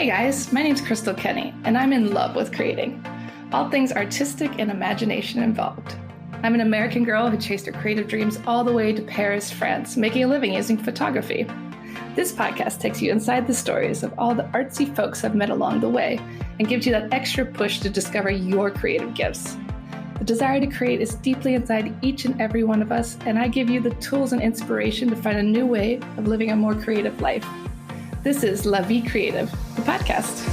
Hey guys, my name's Crystal Kenny, and I'm in love with creating. All things artistic and imagination involved. I'm an American girl who chased her creative dreams all the way to Paris, France, making a living using photography. This podcast takes you inside the stories of all the artsy folks I've met along the way and gives you that extra push to discover your creative gifts. The desire to create is deeply inside each and every one of us, and I give you the tools and inspiration to find a new way of living a more creative life. This is La Vie Creative, the podcast.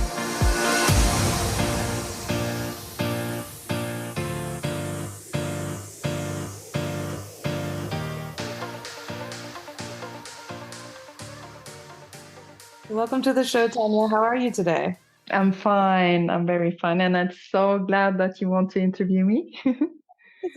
Welcome to the show, Tonje. How are you today? I'm fine. I'm very fine. And I'm so glad that you want to interview me.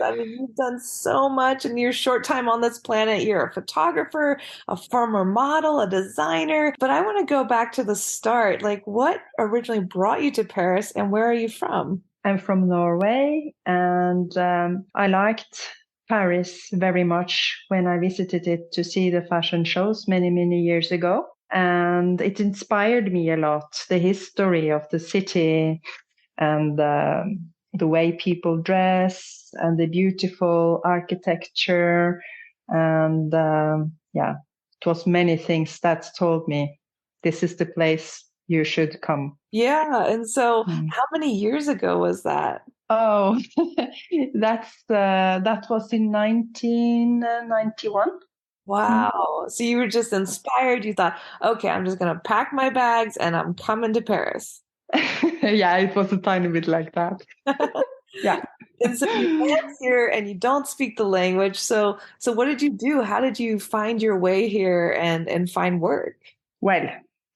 I mean, you've done so much in your short time on this planet. You're a photographer, a former model, a designer. But I want to go back to the start. Like, what originally brought you to Paris and where are you from? I'm from Norway, and I liked Paris very much when I visited it to see the fashion shows many, many years ago. And it inspired me a lot, the history of the city and the way people dress and the beautiful architecture. And it was many things that told me this is the place you should come. Yeah. And so how many years ago was that? Oh, that was in 1991. Wow. So you were just inspired. You thought, okay, I'm just going to pack my bags and I'm coming to Paris. Yeah, it was a tiny bit like that. Yeah. And so you land here and you don't speak the language. So what did you do? How did you find your way here and find work? Well,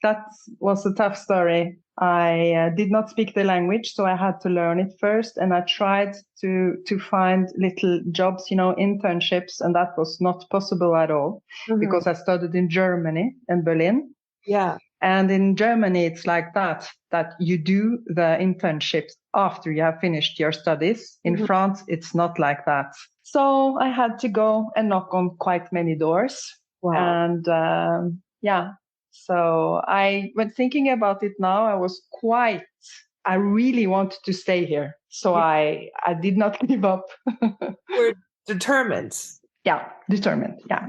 that was a tough story. I did not speak the language, so I had to learn it first. And I tried to find little jobs, internships, and that was not possible at all because I studied in Germany and Berlin. Yeah. And in Germany, it's like that you do the internships after you have finished your studies. In France, it's not like that. So I had to go and knock on quite many doors. Wow. And so when thinking about it now, I really wanted to stay here. So I did not give up. We're determined. Yeah, determined. Yeah.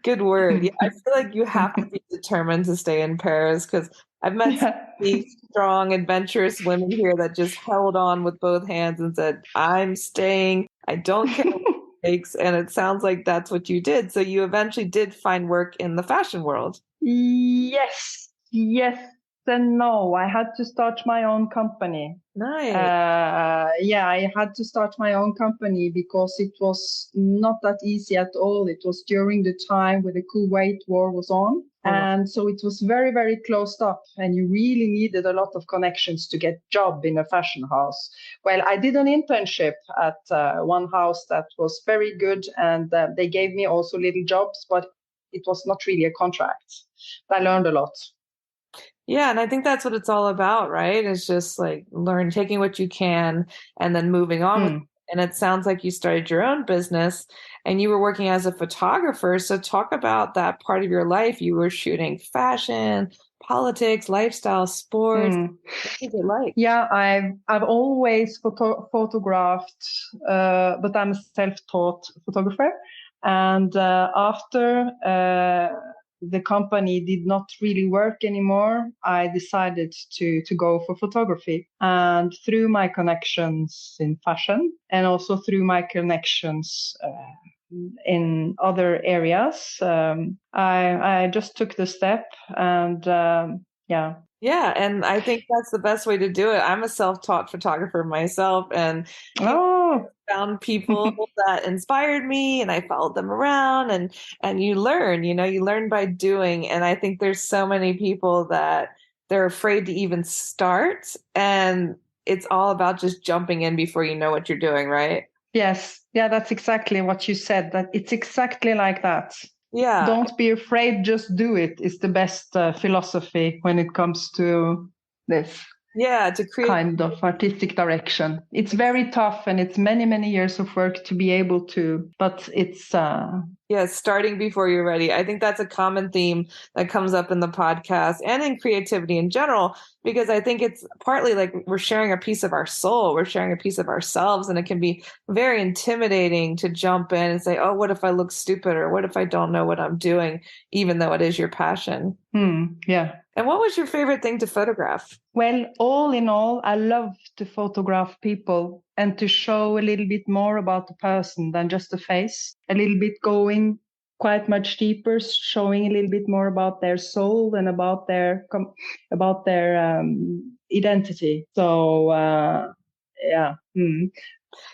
Good word. Yeah, I feel like you have to be determined to stay in Paris because I've met these strong, adventurous women here that just held on with both hands and said, I'm staying. I don't care what it takes. And it sounds like that's what you did. So you eventually did find work in the fashion world. Yes and no. I had to start my own company. Nice. I had to start my own company because it was not that easy at all. It was during the time where the Kuwait war was on. And so it was very, very closed up and you really needed a lot of connections to get a job in a fashion house. Well, I did an internship at one house that was very good and they gave me also little jobs, but it was not really a contract. I learned a lot. Yeah, and I think that's what it's all about, right? It's just like taking what you can and then moving on with it. And it sounds like you started your own business and you were working as a photographer. So talk about that part of your life. You were shooting fashion, politics, lifestyle, sports. What was it like? Yeah, I've always photographed, but I'm a self-taught photographer. And after the company did not really work anymore, I decided to go for photography. And through my connections in fashion and also through my connections in other areas, I just took the step and Yeah, and I think that's the best way to do it. I'm a self-taught photographer myself, and found people that inspired me, and I followed them around, and you learn by doing. And I think there's so many people that they're afraid to even start, and it's all about just jumping in before you know what you're doing, right? Yes, yeah, that's exactly what you said. That it's exactly like that. Yeah. Don't be afraid, just do it is the best philosophy when it comes to this. Yeah, to create kind of artistic direction. It's very tough, and it's many, many years of work to be able to, but it's yeah, starting before you're ready. I think that's a common theme that comes up in the podcast and in creativity in general, because I think it's partly like we're sharing a piece of our soul, we're sharing a piece of ourselves, and it can be very intimidating to jump in and say, oh, what if I look stupid, or what if I don't know what I'm doing, even though it is your passion. Yeah. And what was your favorite thing to photograph? Well, all in all, I love to photograph people and to show a little bit more about the person than just the face, a little bit going quite much deeper, showing a little bit more about their soul and about their identity. So, yeah.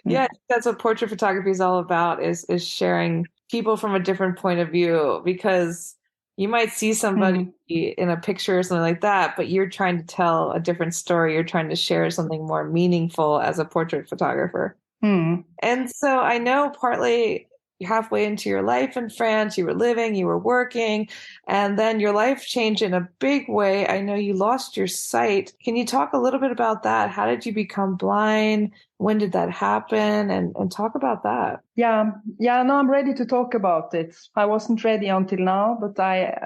Yeah, I think that's what portrait photography is all about, is sharing people from a different point of view, because you might see somebody in a picture or something like that, but you're trying to tell a different story. You're trying to share something more meaningful as a portrait photographer. And so I know partly halfway into your life in France, you were living, you were working, and then your life changed in a big way. I know you lost your sight. Can you talk a little bit about that? How did you become blind? When did that happen? And talk about that. Yeah, no, I'm ready to talk about it. I wasn't ready until now, but I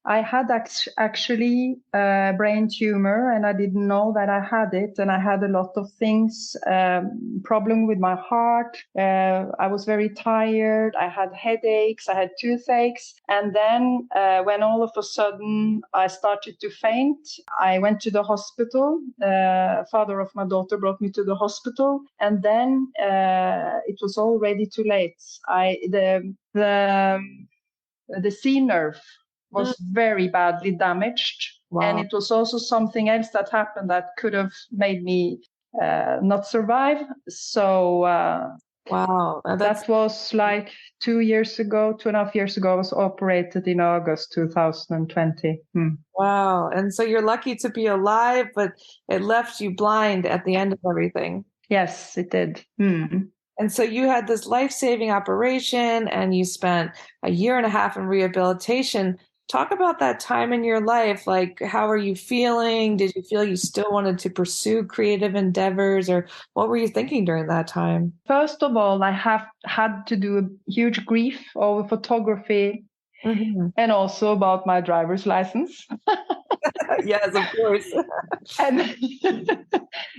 had actually a brain tumor, and I didn't know that I had it. And I had a lot of things, problem with my heart. I was very tired. I had headaches. I had toothaches. And then when all of a sudden I started to faint, I went to the hospital. Father of my daughter brought me to the hospital, and then it was already too late. The C nerve was very badly damaged. Wow. And it was also something else that happened that could have made me not survive. So wow, that was like 2.5 years ago. I was operated in August 2020. Wow. And so you're lucky to be alive, but it left you blind at the end of everything. Yes, it did. And so you had this life-saving operation, and you spent 1.5 years in rehabilitation. Talk about that time in your life. Like, how are you feeling? Did you feel you still wanted to pursue creative endeavors, or what were you thinking during that time? First of all, I have had to do a huge grief over photography, and also about my driver's license. Yes, of course.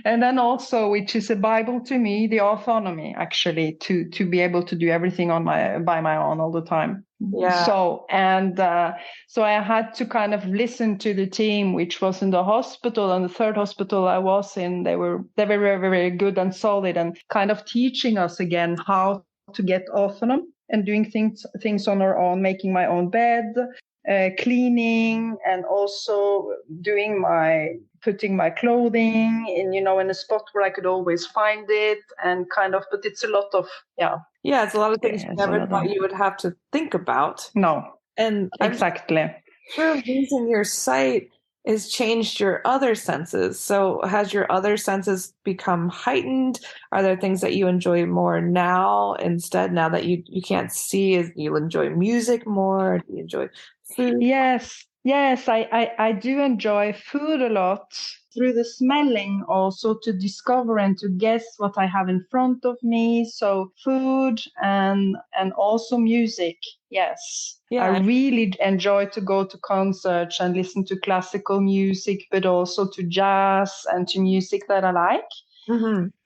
And then also, which is a Bible to me, the autonomy, actually, to be able to do everything by my own all the time. Yeah. So I had to kind of listen to the team, which was in the hospital, and the third hospital I was in, they were very, very good and solid, and kind of teaching us again how to get autonomous and doing things on our own, making my own bed, cleaning, and also putting my clothing in a spot where I could always find it, and kind of, but it's a lot of, it's a lot of things you never thought you would have to think about. No. And exactly. I'm sure losing your sight has changed your other senses. So has your other senses become heightened? Are there things that you enjoy more now instead, now that you can't see? Is you enjoy music more? Do you enjoy food? Yes, I do enjoy food a lot, through the smelling, also to discover and to guess what I have in front of me. So food and also music. Yes. Yeah. I really enjoy to go to concerts and listen to classical music, but also to jazz and to music that I like.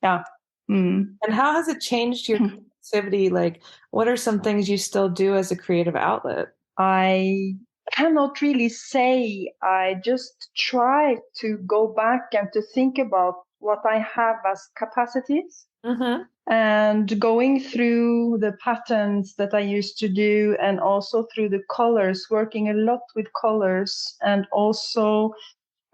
Yeah. And how has it changed your creativity? Like, what are some things you still do as a creative outlet? I cannot really say. I just try to go back and to think about what I have as capacities. And going through the patterns that I used to do, and also through the colors, working a lot with colors, and also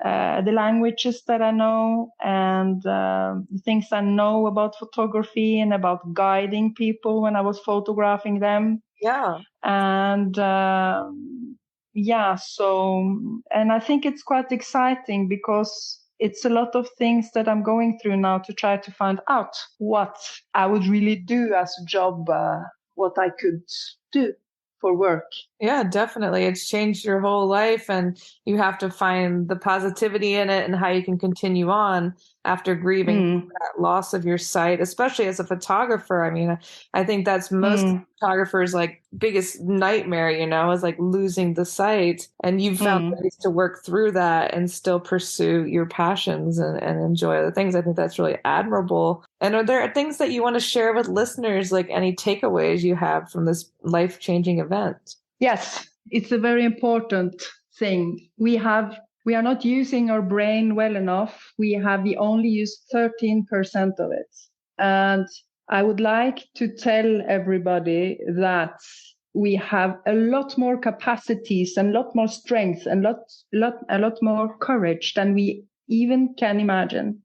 the languages that I know, and the things I know about photography and about guiding people when I was photographing them. Yeah. And and I think it's quite exciting, because it's a lot of things that I'm going through now to try to find out what I would really do as a job, what I could do for work. Yeah, definitely. It's changed your whole life, and you have to find the positivity in it and how you can continue on after grieving that loss of your sight, especially as a photographer. I mean, I think that's most photographers' like biggest nightmare, is like losing the sight. And you've found ways to work through that and still pursue your passions and enjoy other things. I think that's really admirable. And are there things that you want to share with listeners, like any takeaways you have from this life-changing event? Yes, it's a very important thing. We are not using our brain well enough. We only use 13% of it. And I would like to tell everybody that we have a lot more capacities and a lot more strength and a lot more courage than we even can imagine.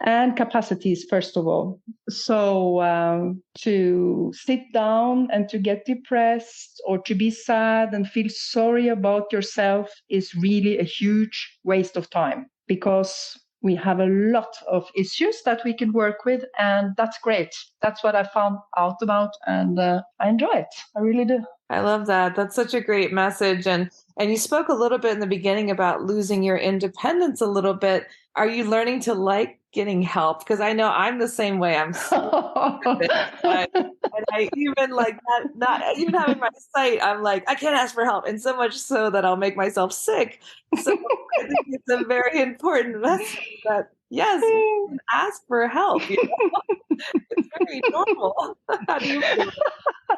And capacities, first of all. So to sit down and to get depressed or to be sad and feel sorry about yourself is really a huge waste of time, because we have a lot of issues that we can work with, and that's great. That's what I found out about, and I enjoy it. I really do. I love that. That's such a great message. And you spoke a little bit in the beginning about losing your independence a little bit. Are you learning to like getting help? Because I know I'm the same way. I'm so and I even like not even having my sight, I'm like, I can't ask for help. And so much so that I'll make myself sick. So I think it's a very important message that yes, you can ask for help. It's very normal. How do you feel?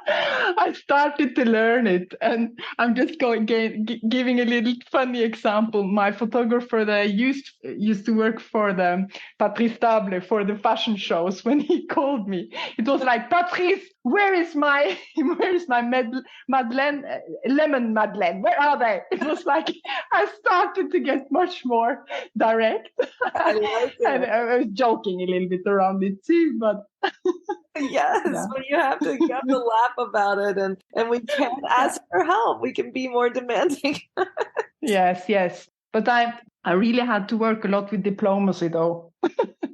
I started to learn it, and I'm just giving a little funny example. My photographer that I used to work for, the Patrice Table, for the fashion shows, when he called me, it was like, Patrice, where is my Madeleine, lemon Madeleine? Where are they? It was like I started to get much more direct. I like it. And I was joking a little bit around it too, but yes, but you have to laugh about it, and we can't ask for help. We can be more demanding. Yes. But I really had to work a lot with diplomacy, though.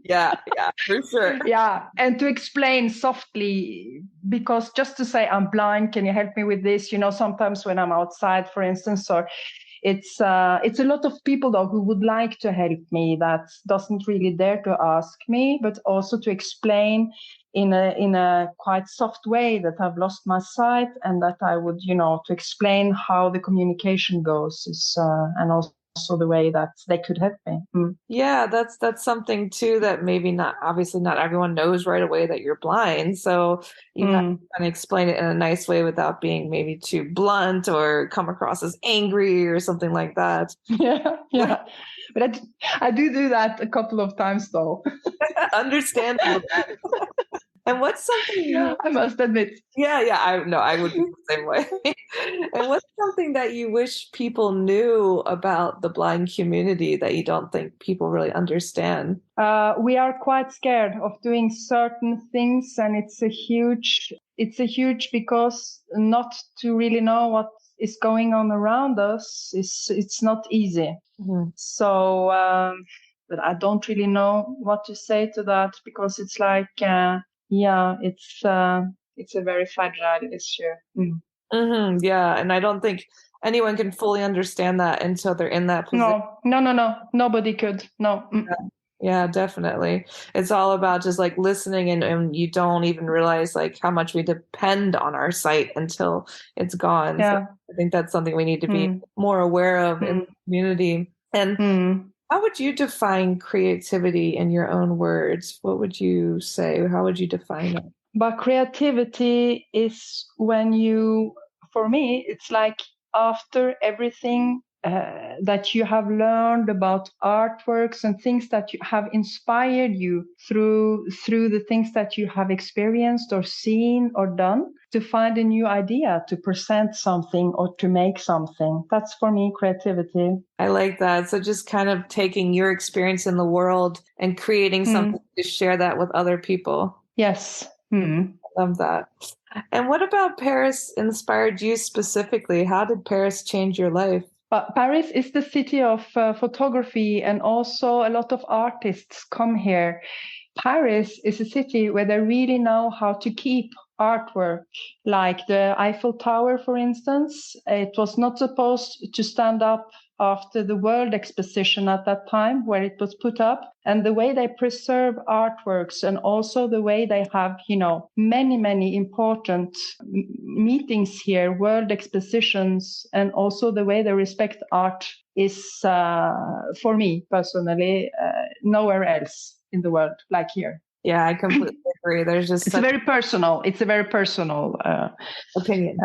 Yeah, for sure. Yeah, and to explain softly, because just to say, I'm blind, can you help me with this? Sometimes when I'm outside, for instance, or it's a lot of people, though, who would like to help me that doesn't really dare to ask me, but also to explain in a quite soft way that I've lost my sight, and that I would, to explain how the communication goes is, and also the way that they could help me. Yeah, that's something too that maybe obviously not everyone knows right away that you're blind. So you have to kind of explain it in a nice way without being maybe too blunt or come across as angry or something like that. Yeah. But I do that a couple of times, though. Understandable. And what's something I must admit. Yeah, I would be the same way. And what's something that you wish people knew about the blind community that you don't think people really understand? We are quite scared of doing certain things, and it's a huge because not to really know what is going on around us it's not easy. So, but I don't really know what to say to that, because it's like, it's a very fragile issue. Yeah, and I don't think anyone can fully understand that until they're in that position. No, nobody could. No. Yeah, definitely. It's all about just like listening, and you don't even realize like how much we depend on our sight until it's gone. Yeah. So I think that's something we need to be more aware of in the community. And how would you define creativity in your own words? What would you say? How would you define it? But creativity is for me, it's like after everything that you have learned about artworks and things that have inspired you through the things that you have experienced or seen or done, to find a new idea, to present something or to make something. That's for me creativity. I like that. So just kind of taking your experience in the world and creating something to share that with other people. Yes. I love that. And what about Paris inspired you specifically? How did Paris change your life? But Paris is the city of photography, and also a lot of artists come here. Paris is a city where they really know how to keep artwork, like the Eiffel Tower, for instance. It was not supposed to stand up after the World Exposition at that time where it was put up. And the way they preserve artworks, and also the way they have, many, many important meetings here, world expositions, and also the way they respect art is, for me personally, nowhere else in the world like here. Yeah, I completely agree. There's just it's a very personal opinion.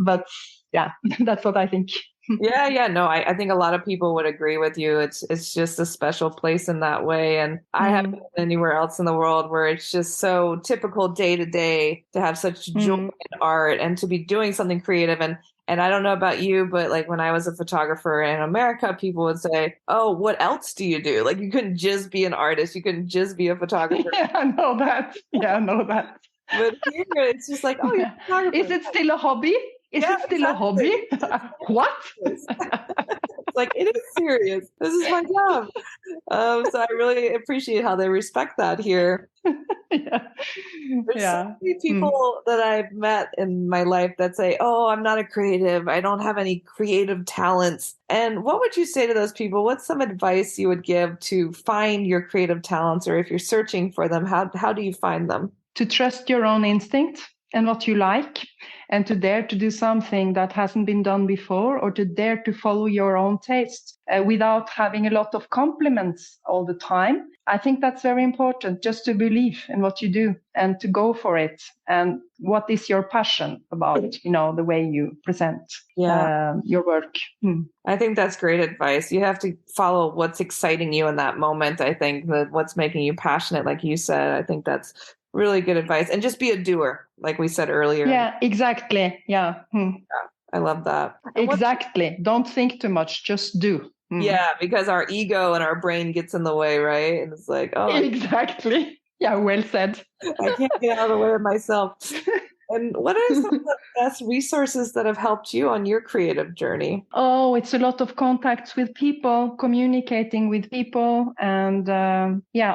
But yeah, that's what I think. Yeah. No, I think a lot of people would agree with you. It's just a special place in that way. And I haven't been anywhere else in the world where it's just so typical day to day to have such joy in art and to be doing something creative. And I don't know about you, but like when I was a photographer in America, people would say, "Oh, what else do you do?" Like you couldn't just be an artist. You couldn't just be a photographer. Yeah, I know that. But here it's just like, oh, you're a photographer. Is it still a hobby? Is it still a hobby? What? It's like, it is serious. This is my job. So I really appreciate how they respect that here. There's so many people that I've met in my life that say, "Oh, I'm not a creative. I don't have any creative talents." And what would you say to those people? What's some advice you would give to find your creative talents, or if you're searching for them, how do you find them? To trust your own instinct and what you like, and to dare to do something that hasn't been done before, or to dare to follow your own taste without having a lot of compliments all the time. I think that's very important, just to believe in what you do and to go for it. And what is your passion about, the way you present your work. I think that's great advice. You have to follow what's exciting you in that moment. I think that what's making you passionate, like you said, I think that's really good advice. And just be a doer, like we said earlier. Yeah, exactly. Yeah. I love that. Exactly. Don't think too much, just do. Yeah, because our ego and our brain gets in the way, right? And it's like, oh, exactly. Yeah, well said. I can't get out of the way of myself. And what are some of the best resources that have helped you on your creative journey? Oh, it's a lot of contacts with people, communicating with people, and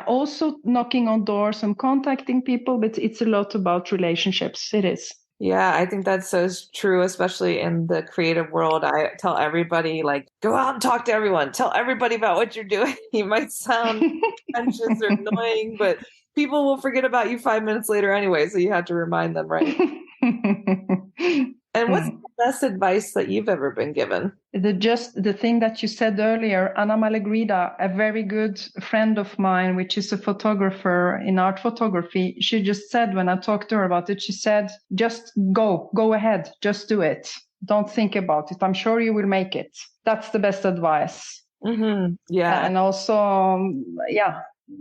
also knocking on doors and contacting people. But it's a lot about relationships. It is. Yeah, I think that's so true, especially in the creative world. I tell everybody, like, go out and talk to everyone. Tell everybody about what you're doing. You might sound anxious or annoying, but people will forget about you 5 minutes later anyway, so you have to remind them, right? And what's the best advice that you've ever been given? The thing that you said earlier, Anna Malegrida, a very good friend of mine, which is a photographer in art photography, she just said when I talked to her about it, she said, just go ahead, just do it. Don't think about it. I'm sure you will make it. That's the best advice. Mm-hmm. Yeah. And also,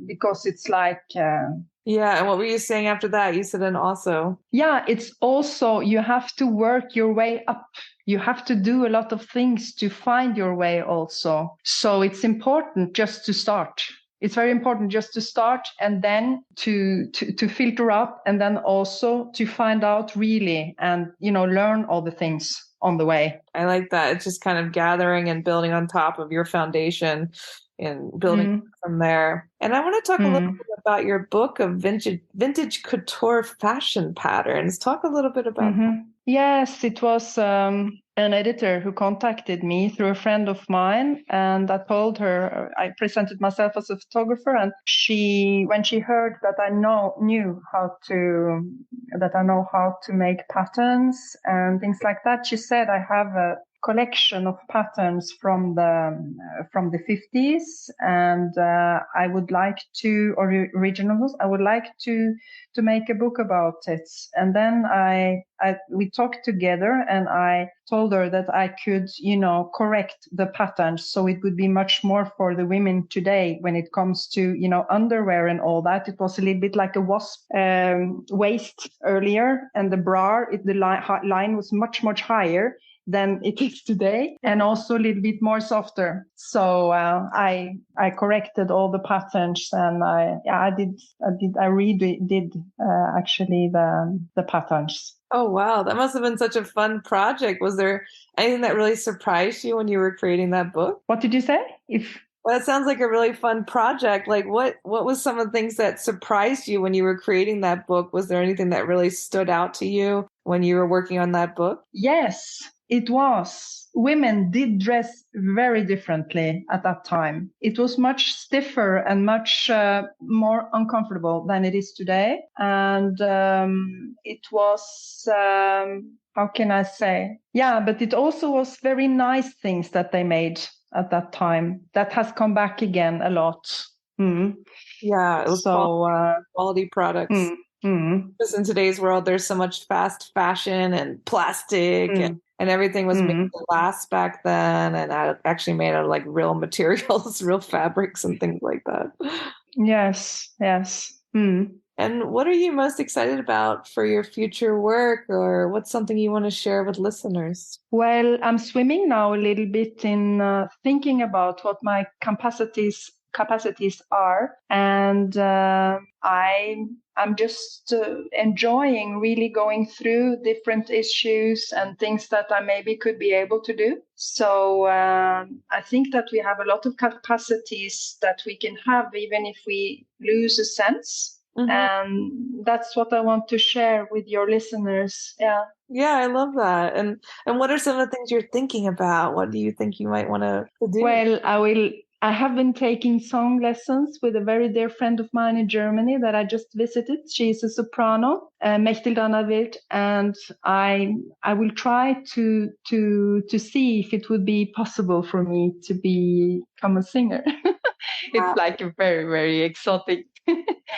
because it's like... yeah. And what were you saying after that? You said, and also. Yeah, it's also, you have to work your way up. You have to do a lot of things to find your way also. So it's important just to start. It's very important just to start, and then to filter up, and then also to find out really and, learn all the things on the way. I like that. It's just kind of gathering and building on top of your foundation and building from there. And I want to talk a little bit about your book of vintage couture fashion patterns. Talk a little bit about that. Yes, it was an editor who contacted me through a friend of mine, and I told her, I presented myself as a photographer, and when she heard that I know how to make patterns and things like that, she said, I have a collection of patterns from the 50s, and I would like to, or originals, I would like to make a book about it. And then we talked together, and I told her that I could, correct the patterns so it would be much more for the women today when it comes to, underwear and all that. It was a little bit like a wasp waist earlier, and the bra, the line was much, much higher than it is today, and also a little bit more softer. So I corrected all the patterns, and I redid actually the patterns. Oh wow, that must have been such a fun project. Was there anything that really surprised you when you were creating that book? What did you say? Well, that sounds like a really fun project. Like what was some of the things that surprised you when you were creating that book? Was there anything that really stood out to you when you were working on that book? Yes, it was. Women did dress very differently at that time. It was much stiffer and much more uncomfortable than it is today. And it was, how can I say? Yeah, but it also was very nice things that they made at that time. That has come back again a lot. Mm. Yeah, it was quality products. Because in today's world, there's so much fast fashion and plastic and everything was made to last back then and actually made out of like real materials, real fabrics and things like that. Yes. And what are you most excited about for your future work, or what's something you want to share with listeners? Well, I'm swimming now a little bit in thinking about what my capacities are, and I'm just enjoying really going through different issues and things that I maybe could be able to do. So I think that we have a lot of capacities that we can have even if we lose a sense. And that's what I want to share with your listeners. Yeah, I love that. And what are some of the things you're thinking about? What do you think you might want to do? Well, I have been taking song lessons with a very dear friend of mine in Germany that I just visited. She's a soprano, Mechtilda Wild, and I will try to see if it would be possible for me to become a singer. It's like a very, very exotic.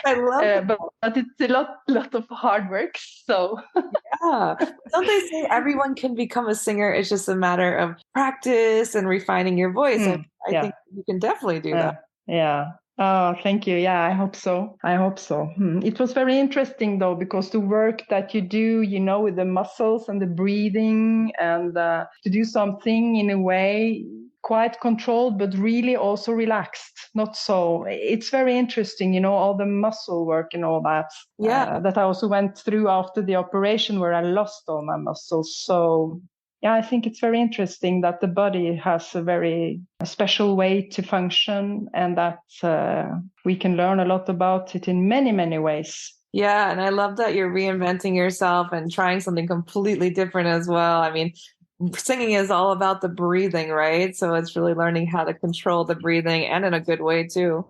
I love it. But it's a lot of hard work. So yeah, don't they say everyone can become a singer? It's just a matter of practice and refining your voice. I think you can definitely do that. Yeah. Oh, thank you. Yeah, I hope so. It was very interesting though, because the work that you do, with the muscles and the breathing and to do something in a way quite controlled, but really also relaxed. Not so. It's very interesting, all the muscle work and all that. Yeah. That I also went through after the operation where I lost all my muscles. So yeah, I think it's very interesting that the body has a very special way to function and that we can learn a lot about it in many, many ways. Yeah, and I love that you're reinventing yourself and trying something completely different as well. I mean, singing is all about the breathing, right? So it's really learning how to control the breathing and in a good way too.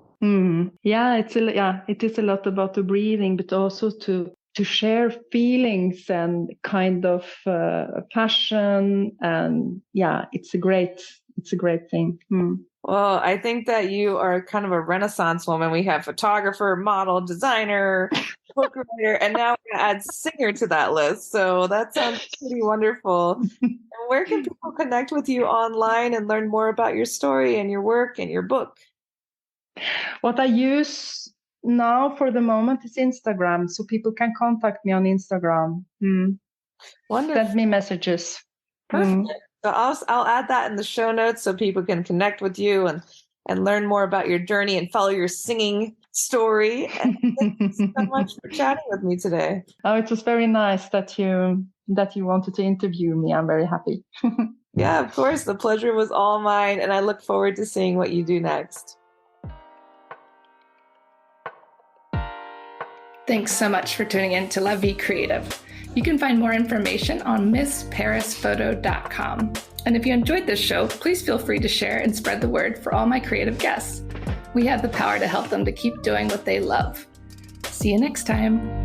Yeah, it is a lot about the breathing, but also to share feelings and kind of passion. And yeah, it's a great thing. Well, I think that you are kind of a Renaissance woman. We have photographer, model, designer, book writer, and now we're going to add singer to that list. So that sounds pretty wonderful. And where can people connect with you online and learn more about your story and your work and your book? What I use now for the moment is Instagram, so people can contact me on Instagram. Wonderful. Send me messages. Perfect. So I'll add that in the show notes so people can connect with you and learn more about your journey and follow your singing story. And thank you so much for chatting with me today. Oh, it was very nice that you wanted to interview me. I'm very happy. Yeah, of course. The pleasure was all mine, and I look forward to seeing what you do next. Thanks so much for tuning in to La Vie Creative. You can find more information on MissParisPhoto.com. And if you enjoyed this show, please feel free to share and spread the word for all my creative guests. We have the power to help them to keep doing what they love. See you next time.